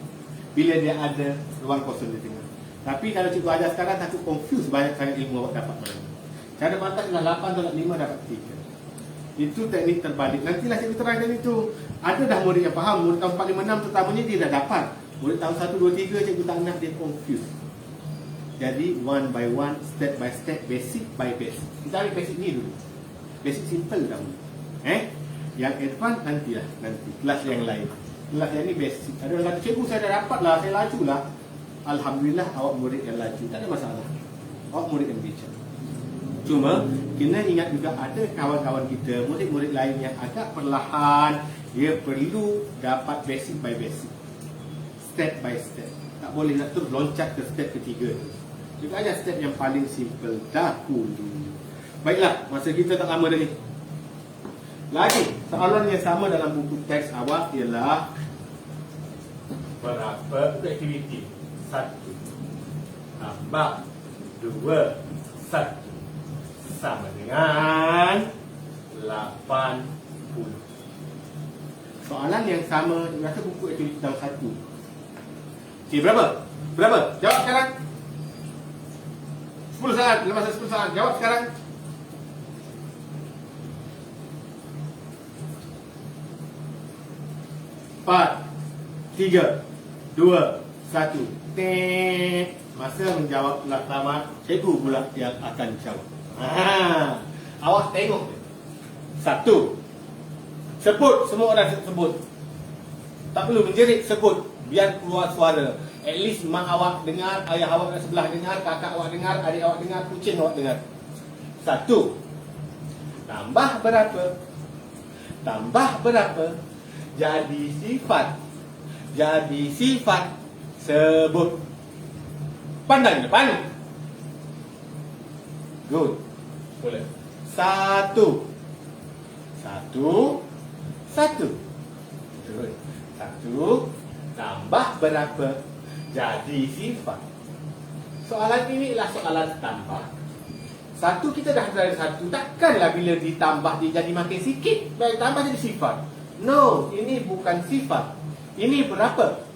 S2: bila dia ada ruang kosong di tengah. Tapi kalau cikgu ajar sekarang, takut confuse banyak sangat ilmu awak dapat mana. Cara pantas ialah 8 tolak 5 dapat 3. Itu teknik terbalik. Nantilah cikgu terangkan itu. Ada dah murid yang faham. Murid tahun 4, 5, 6 terutamanya dia dah dapat. Murid tahun 1, 2, 3 cikgu tak nak dia confuse. Jadi one by one, step by step, basic by basic. Kita ambil basic ni dulu. Basic simple dahulu. Yang advance nantilah. Nanti kelas yang lain. Kelas yang ni basic. Ada orang kata, cikgu saya dah dapat lah, saya laju lah. Alhamdulillah awak murid yang laju. Tak ada masalah. Awak murid yang bijak. Cuma kena ingat juga ada kawan-kawan kita, murid-murid lain yang agak perlahan. Dia perlu dapat basic by basic, step by step. Tak boleh nak terus loncat ke step ketiga. Kita ajar step yang paling simple dahulu. Baiklah, masa kita tak lama dah ni. Lagi soalan yang sama dalam buku teks awak ialah berapa untuk aktiviti? 1 tambah 2 1 sama dengan 80. Soalan yang sama, rasa buku aktiviti tahun 1. Okey, berapa? Berapa? Jawab sekarang. 10 saat, dalam masa 10 saat. Jawab sekarang. Empat, 3, 2, 1. Masa menjawab telah tamat, cikgu pula yang akan jawab. Awak tengok. 1. Sebut, semua orang sebut. Tak perlu menjerit, sebut. Biar keluar suara. At least mak awak dengar, ayah awak kat sebelah dengar, kakak awak dengar, adik awak dengar, kucing awak dengar. 1. Tambah berapa? Tambah berapa? Jadi sifat. Jadi sifat. Sebut. Pandang depan. Good. Boleh. 1. 1. 1. 1 tambah berapa? Jadi sifat. Soalan ini ialah soalan tambah. 1 kita dah ada 1. Takkanlah bila ditambah dia jadi makin sikit, baik tambah jadi sifat. No, ini bukan sifat. Ini berapa?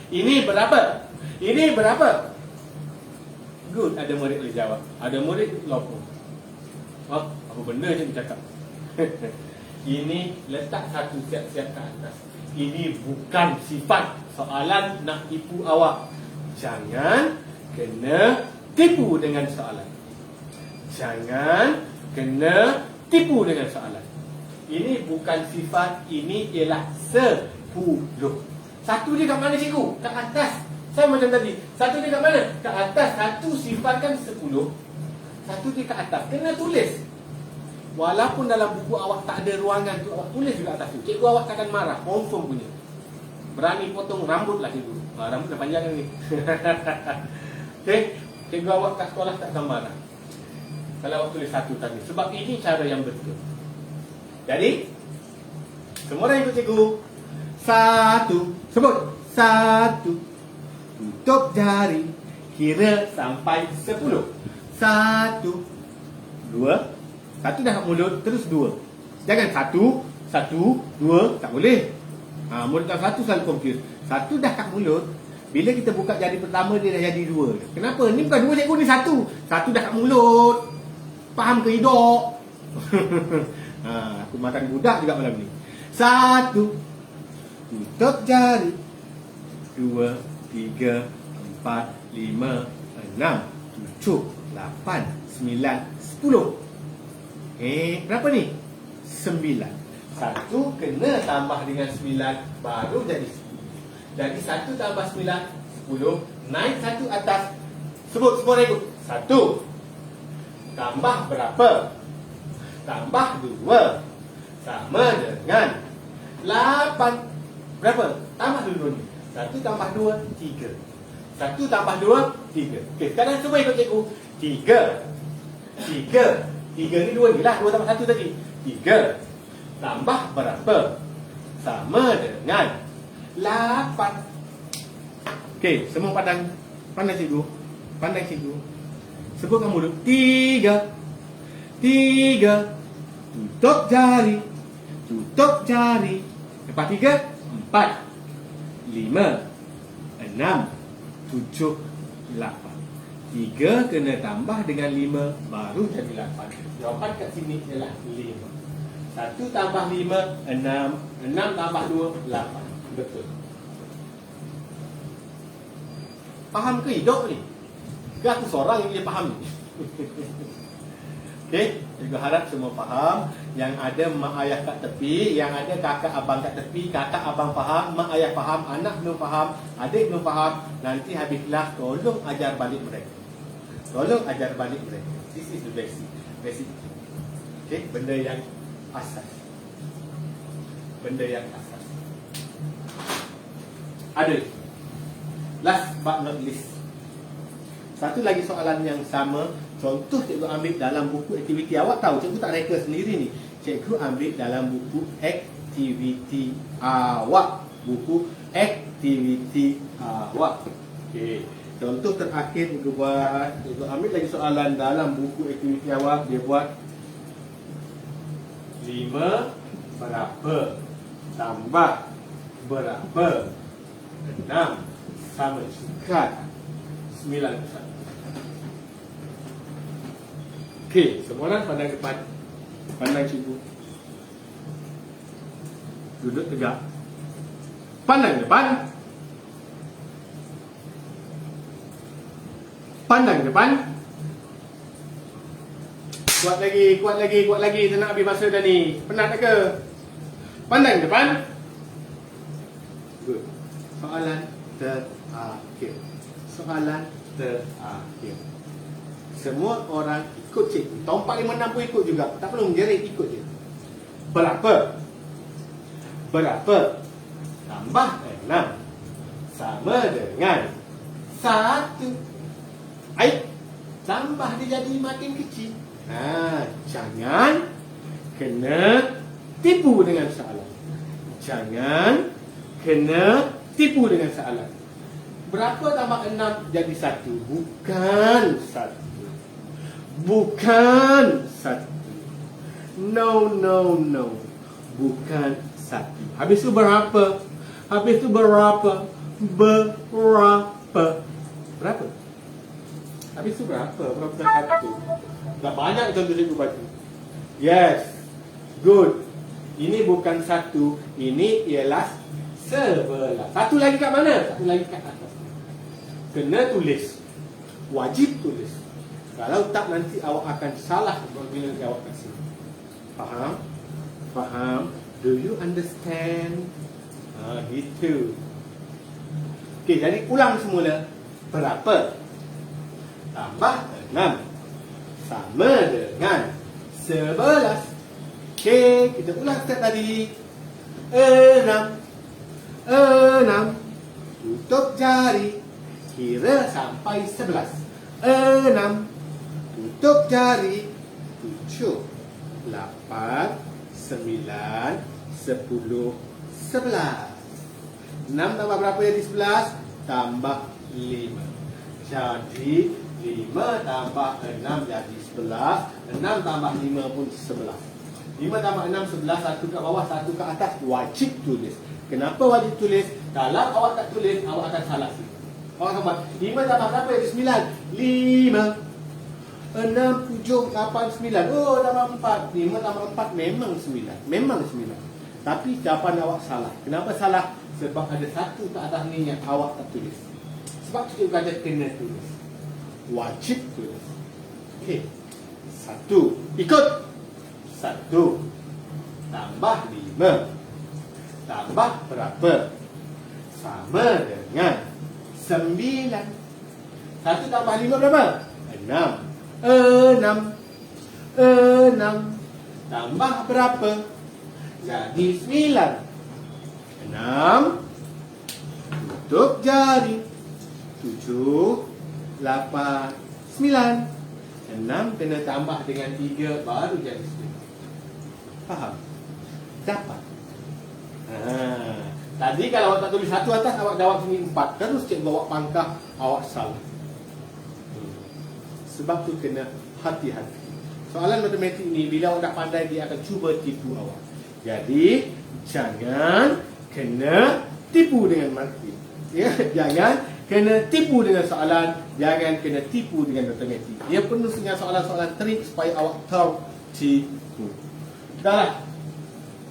S2: Ini berapa? Ini berapa? Good, ada murid boleh jawab. Ada murid lopong. Oh, apa benda je dia cakap. Ini letak 1 siap-siap ke atas. Ini bukan sifat. Soalan nak tipu awak. Jangan kena tipu dengan soalan. Jangan kena tipu dengan soalan. Ini bukan sifat, ini ialah 10. Satu dia kat mana cikgu? Kat atas. Saya macam tadi. Satu dia kat mana? Kat atas. Satu sifat kan 10. Satu dia kat atas. Kena tulis. Walaupun dalam buku awak tak ada ruangan tu, awak tulis juga atas tu. Cikgu awak takkan marah. Confirm punya. Berani potong rambut lah cikgu. Rambut dah panjang ni. Okay. Cikgu awak kat sekolah takkan marah kalau awak tulis satu tadi. Sebab ini cara yang betul. Jadi semua orang ikut cikgu. Satu. Sebut. Satu. Tutup jari. Kira sampai 10. Satu. Dua. Satu dah kat mulut. Terus dua. Jangan satu. Satu. Dua. Tak boleh. Mulut kat satu selalu confuse. Satu dah kat mulut. Bila kita buka jari pertama, dia dah jadi dua. Kenapa? Ni bukan dua cikgu, ni satu. Satu dah kat mulut. Faham ke hidup? Aku makan budak juga malam ni. Satu. Tutup jari. Dua. Tiga. Empat. Lima. Enam. Tujuh. Lapan. Sembilan. 10. Berapa ni? 9. Satu kena tambah dengan 9 baru jadi 10. Jadi 1 tambah 9 10. Naik satu atas. Sebut semua ikut. 1 tambah berapa? Tambah 2 sama dengan 8. Berapa? Tambah dulu ni. 1 tambah 2 3. 1 tambah 2 3. Okey, sekarang cuba ikut cikgu. 3 ni 2 ni lah. 2 tambah 1 tadi. 3 tambah berapa? Sama dengan 8. Okey, semua pandang. Pandang cikgu. Pandang cikgu. Sebutkan mulut. 3. Tutup jari. Tutup jari. Lepas 3 4 5 6 7 8. 3 kena tambah dengan 5 baru jadi 8. Jawapan kat sini ialah 5. 1 tambah 5 6. 6 tambah 2 8. Betul. Faham ke hidup ni? Ke aku seorang yang dia faham ni? Okey, juga harap semua faham. Yang ada mak ayah kat tepi, yang ada kakak abang kat tepi, kakak abang faham, mak ayah faham, anak belum faham, adik belum faham. Nanti habis kelas tolong ajar balik mereka. Tolong ajar balik mereka. This is the basic. Okey, benda yang asas. Benda yang asas. Ada. Last but not least. Satu lagi soalan yang sama. Contoh cikgu ambil dalam buku aktiviti. Awak tahu cikgu tak reka sendiri ni. Cikgu ambil dalam buku aktiviti awak. Buku aktiviti awak. Okey. Contoh terakhir cikgu buat. Cikgu ambil lagi soalan dalam buku aktiviti awak. Dia buat 5 berapa tambah berapa 6 sama dengan 9. Okey, semua orang pandang depan. Pandang cikgu. Duduk tegak. Pandang depan. Pandang depan. Kuat lagi. Tak nak habis masa dah ni. Penat tak ke? Pandang depan. Good. Soalan terakhir. Semua orang ikut cikgu. Tahun 4, 5, 6 pun ikut juga. Tak perlu menjerit, ikut je. Berapa tambah 6 sama dengan 1. Tambah dia jadi makin kecil. Jangan kena tipu dengan soalan. Berapa tambah 6 jadi 1? Bukan 1. No. Bukan 1. Habis tu berapa? Berapa? Habis tu berapa? Berapa 1? Dah banyak contoh cikgu baca. Yes. Good. Ini bukan 1. Ini ialah 11. Satu lagi kat mana? Satu lagi kat atas. Kena tulis. Wajib tulis. Kalau tak nanti awak akan salah bila awak kasih. Faham? Faham? Do you understand? Gitu. Okey, jadi ulang semula. Berapa? Tambah 6 sama dengan 11. Okey, kita ulang step tadi. 6 tutup jari, kira sampai 11. 6 tutup jari, 7 8 9 10 11. 6 tambah berapa jadi 11? Tambah 5. Jadi 5 tambah 6 jadi 11. 6 tambah 5 pun 11. 5 tambah 6 11. Satu kat bawah, satu kat atas. Wajib tulis. Kenapa wajib tulis? Kalau awak tak tulis, awak akan salah. Awak akan buat 5 tambah berapa jadi 9? 5 6, 7, 8, 9. Oh, tambah 4. 5 tambah 4 memang 9. Memang 9. Tapi jawapan awak salah. Kenapa salah? Sebab ada satu kat atas ni yang awak tak tulis. Sebab tu cikgu kata kena tulis. Wajib tulis. Okey. 1. Ikut. 1 tambah 5 tambah berapa? Sama dengan 9. 1 tambah 5 berapa? 6. 6 tambah berapa? Jadi 9. 6 tutup jari, 7 8 9. 6 kena tambah dengan 3 baru jadi 9. Faham? Dapat. Tadi kalau awak tak tulis 1 atas, awak jawab sini 4. Terus cikgu bawa pangkah, awak salah. Sebab tu kena hati-hati. Soalan matematik ni bila awak dah pandai, dia akan cuba tipu awak. Jadi jangan kena tipu dengan matematik. Ya, jangan kena tipu dengan soalan, jangan kena tipu dengan matematik. Dia penuh dengan soalan-soalan trik supaya awak tertipu. Dah lah.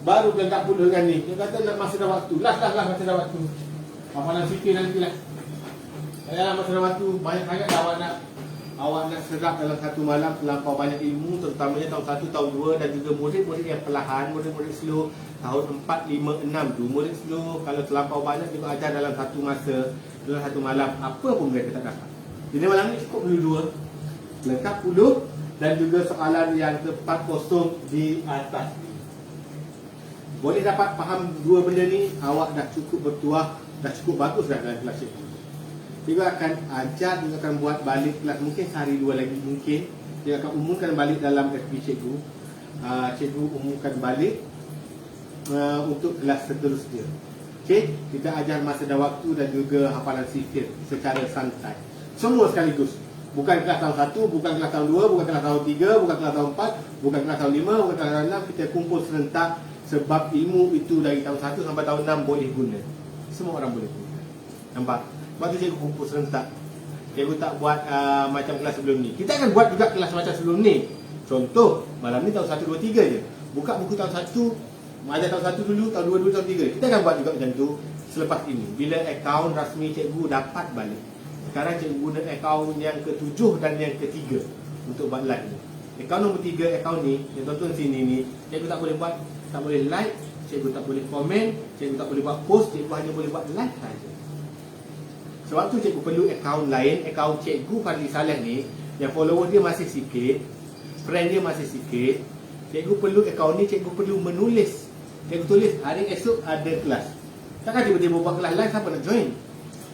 S2: Baru bulan 40 dengan ni. Dia kata nak masa dah waktu. Last masa dah waktu. Hafalan fikir nantilah. Dalam masa dah waktu, banyak sangat awak nak serap dalam satu malam terlampau banyak ilmu, terutamanya tahun 1, tahun 2 dan juga murid-murid yang perlahan, murid-murid slow tahun 4, 5, 6 tu. Murid slow kalau terlampau banyak juga ajar dalam satu masa, dalam satu malam, apa pun mereka tak dapat. Jadi malam ni cukup dulu 2 lengkap 10 dan juga soalan yang tepat kosong di atas. Boleh dapat faham dua benda ni, awak dah cukup bertuah, dah cukup bagus dah dalam kelas cikgu. Cikgu akan ajar, cikgu akan buat balik kelas, mungkin sehari 2 lagi mungkin. Cikgu akan umumkan balik dalam FB cikgu. Cikgu umumkan balik untuk kelas seterusnya. Okey, kita ajar masa dan waktu dan juga hafalan sifir secara santai. Semua sekaligus. Bukan kelas tahun 1, bukan kelas tahun 2, bukan kelas tahun 3, bukan kelas tahun 4, bukan kelas tahun 5, bukan kelas tahun 6. Kita kumpul serentak sebab ilmu itu dari tahun 1 sampai tahun 6 boleh guna. Semua orang boleh guna. Nampak? Sebab tu cikgu kumpul serentak. Cikgu tak buat macam kelas sebelum ni. Kita akan buat juga kelas macam sebelum ni. Contoh, malam ni tahun 1, 2, 3 je. Buka buku tahun 1, ajar tahun 1 dulu, tahun 2 dulu, tahun 3. Kita akan buat juga macam tu selepas ini. Bila akaun rasmi cikgu dapat balik. Sekarang cikgu guna akaun yang ke-7 dan yang ke-3 untuk buat live ni. Akaun nombor 3, akaun ni, yang tonton sini ni, cikgu tak boleh buat, tak boleh like, cikgu tak boleh komen, cikgu tak boleh buat post, cikgu hanya boleh buat live saja. Sebab tu cikgu perlu akaun lain, akaun cikgu Fadli Saleh ni, yang follower dia masih sikit, friend dia masih sikit. Cikgu perlu akaun ni, cikgu perlu menulis. Cikgu tulis, hari esok ada kelas. Takkan tiba-tiba buat kelas live, siapa nak join?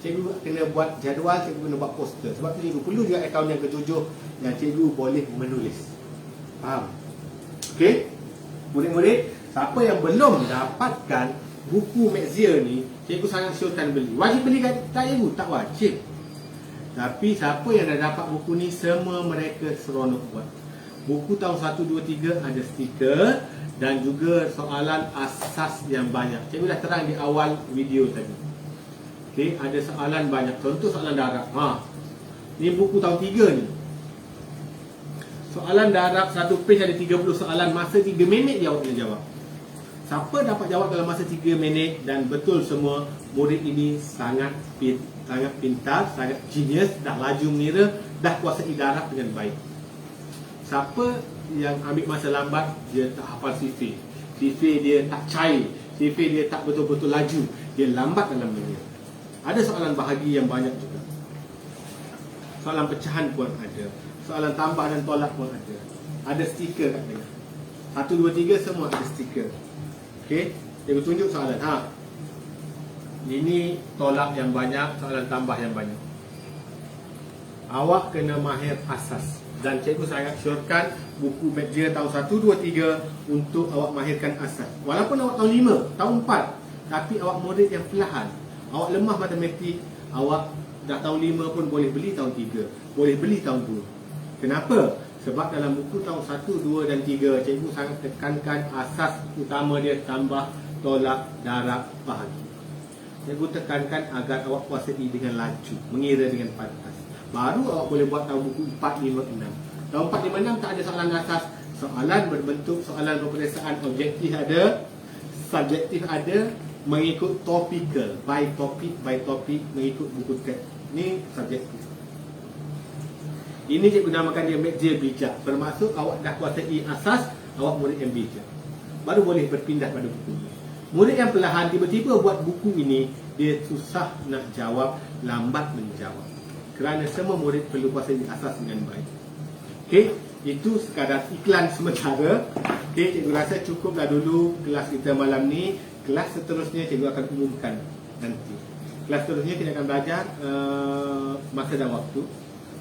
S2: Cikgu kena buat jadual, cikgu kena buat poster. Sebab tu cikgu perlu juga akaun yang ke-7 yang cikgu boleh menulis. Faham? Okey? Murid-murid, siapa yang belum dapatkan buku Maxia ni, cikgu sangat syorkan beli. Wajib beli tak cikgu? Tak wajib. Tapi siapa yang dah dapat buku ni, semua mereka seronok buat. Buku tahun 1, 2, 3 ada stiker dan juga soalan asas yang banyak. Cikgu dah terang di awal video tadi. Okey, ada soalan banyak. Contoh soalan darab. Ni buku tahun 3 ni. Soalan darab satu page ada 30 soalan, masa 3 minit dia awak kena jawab. Siapa dapat jawab dalam masa 3 minit dan betul semua, murid ini sangat pintar, sangat genius, dah laju mengira, dah kuasai darab dengan baik. Siapa yang ambil masa lambat, dia tak hafal sifir. CV dia tak cair, CV dia tak betul-betul laju, dia lambat dalam mengira. Ada soalan bahagi yang banyak juga. Soalan pecahan pun ada, soalan tambah dan tolak pun ada. Ada stiker kat tengah. 1, 2, 3 semua ada stiker. Okey, cikgu tunjuk soalan. Ini tolak yang banyak, soalan tambah yang banyak. Awak kena mahir asas. Dan cikgu sangat syorkan buku Medja tahun 1, 2, 3 untuk awak mahirkan asas. Walaupun awak tahun 5, tahun 4, tapi awak murid yang perlahan, awak lemah matematik, awak dah tahun 5 pun boleh beli tahun 3, boleh beli tahun 2. Kenapa? Sebab dalam buku tahun 1, 2 dan 3, cikgu sangat tekankan asas utama dia tambah, tolak, darab, bahagi. Cikgu tekankan agar awak kuasai dengan laju, mengira dengan pantas. Baru awak boleh buat tahun buku 4, 5, 6. Tahun 4, 5, 6 tak ada soalan asas. Soalan berbentuk soalan peperiksaan objektif ada, subjektif ada, mengikut topical, by topic, mengikut buku teks. Ini subjektif. Ini cikgu namakan dia Medja bijak. Bermaksud awak dah kuasai asas, awak murid yang bijak. Baru boleh berpindah pada buku ini. Murid yang perlahan tiba-tiba buat buku ini, dia susah nak jawab, lambat menjawab. Kerana semua murid perlu kuasai asas dengan baik. Okey, itu sekadar iklan sementara. Okey, cikgu rasa cukuplah dulu kelas kita malam ni. Kelas seterusnya cikgu akan umumkan nanti. Kelas seterusnya kita akan belajar masa dan waktu.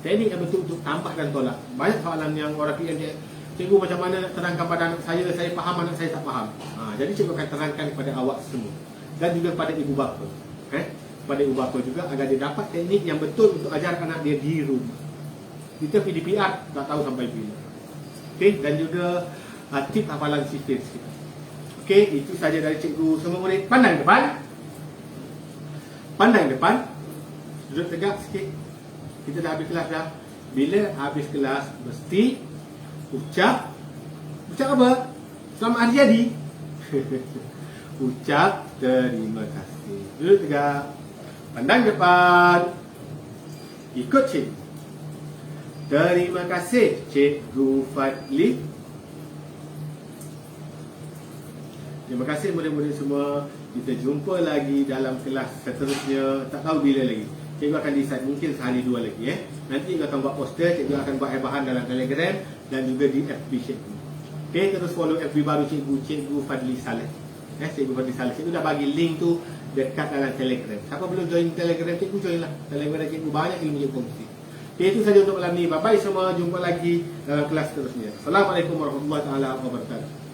S2: Teknik yang betul untuk tambah dan tolak. Banyak soalan yang orang fikir, cikgu macam mana nak terangkan pada anak saya faham, anak saya tak faham. Jadi cikgu akan terangkan kepada awak semua. Dan juga pada ibu bapa. Pada ibu bapa juga agar dia dapat teknik yang betul untuk ajar anak dia di rumah. Kita PDPR tak tahu sampai bila. Okey, dan juga tip hafalan sifir sikit. Okey, itu saja dari cikgu. Semua murid pandang depan. Pandang depan. Duduk tegak sikit. Kita dah habis kelas dah. Bila habis kelas mesti ucap apa? Selamat hari jadi. Ucap terima kasih. Duduk tegak. Pandang depan. Ikut cikgu. Terima kasih Cikgu Fadli. Terima kasih murid-murid semua. Kita jumpa lagi dalam kelas seterusnya. Tak tahu bila lagi. Cikgu akan decide, mungkin sehari 2 lagi. Nanti cikgu akan buat poster, cikgu akan buat bahan dalam Telegram dan juga di FB cikgu. Okay, terus follow FB baru cikgu, Cikgu Fadli Saleh. Cikgu Fadli Saleh. Cikgu dah bagi link tu dekat dalam Telegram. Siapa belum join Telegram cikgu, join lah. Telegram cikgu banyak ilmu cikgu kongsi. Okay, itu saja untuk malam ni. Bye bye semua, jumpa lagi dalam kelas seterusnya. Assalamualaikum warahmatullahi wabarakatuh.